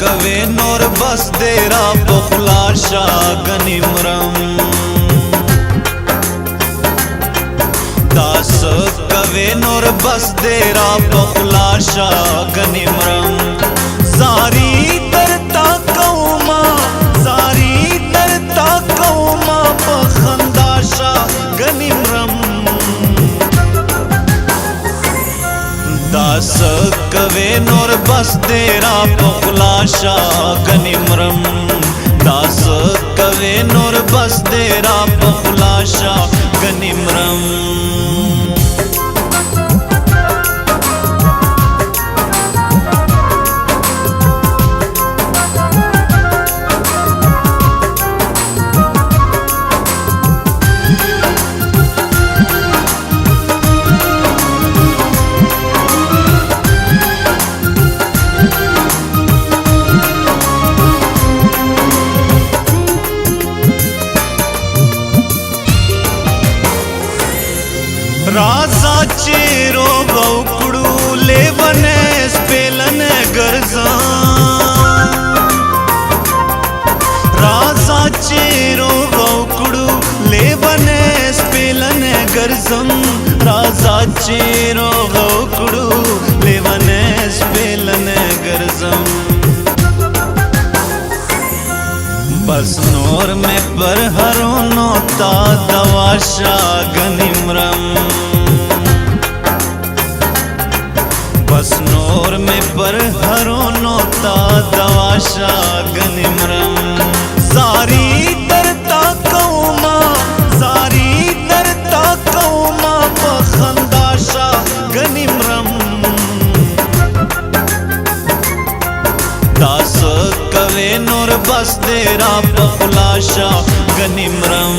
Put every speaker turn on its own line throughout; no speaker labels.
कवे नूर बस देरा पखला शागनी मरम दास कवे नूर बस देरा पखला शागनी मरम सारी तरता कौमा सारी तरता कौमा पखंदा शागनी मरम दास कवे नूर बस देरा पखला शागनी मरम दास कवे नूर बस देरा पखला शागनी मरम राजाचे रोगौकडू लेवने स्पेलन गरजा राजाचे रोगौकडू लेवने स्पेलन गरजम राजाचे रोगौकडू लेवने स्पेलन गरजम बस नूर में पर हरो नोता दवा शागनी मरम बस नूर में पर हरो नोता दवा शागनी मरम सारी तरता कौमा सारी तरता कौमा पखंदा शागनी मरम दास कवे नूर बस देरा पखला शागनी मरम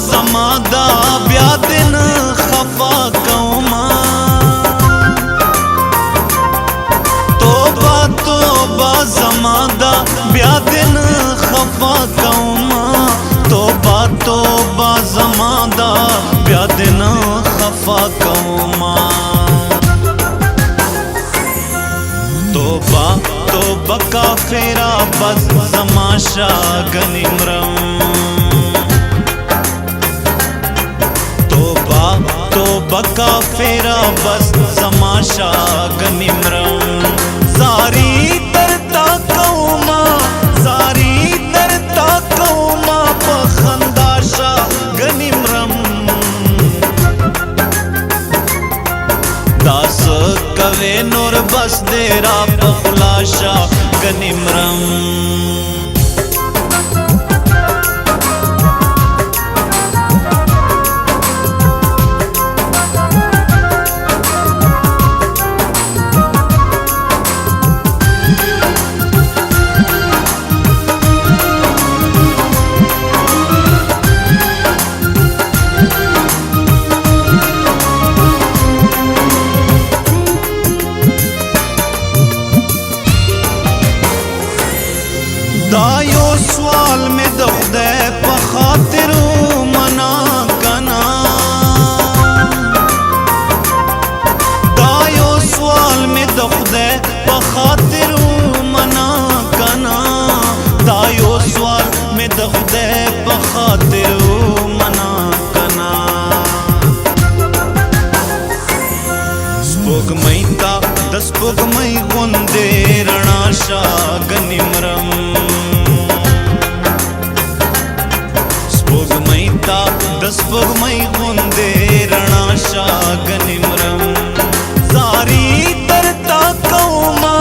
जमादा ब्यादिन खफा कौमा तोबा जमादा ब्यादिन खफा कौमा तोबा जमादा ब्यादिन खफा कौमा तोबा काफिरा बस जमाशा गनी मरम बका फेरा बस समाशा गनी मरम सारी तरता कौमा सारी तरता कौमा पखंदा शागनी मरम दास कवे नूर बस देरा पखला शागनी मरम दायो सवाल में दख्दे पखातिर मना कना दायो सवाल में दख्दे पखातिर मना कना दायो सवाल में दख्दे पखातिर मना कना سپوږمۍ ته د سپوږمۍ غوندې رڼا شه ګنې مرم سپوږمۍ ته د سپوږمۍ غوندې رڼا شه ګنې مرم زاری درته کومه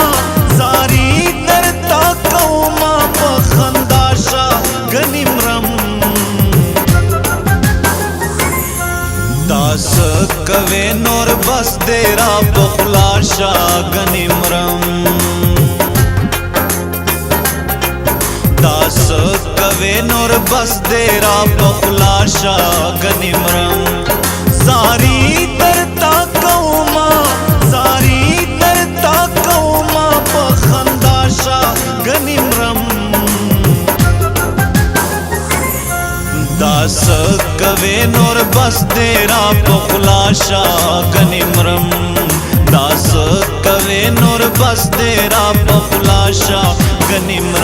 زاری درته کومه په خندا شه ګنې مرم دا څه کوې نور بس دې را په خوله شه ګنې مرم دا څه کوې نور بس دې را په خوله شه ګنې مرم زاری درته کومه زاری درته کومه په خندا شه ګنې مرم دا څه کوې نور بس دې را په خوله شه ګنې مرم دا څه کوې نور بس دې را په خوله شه ګنې مرم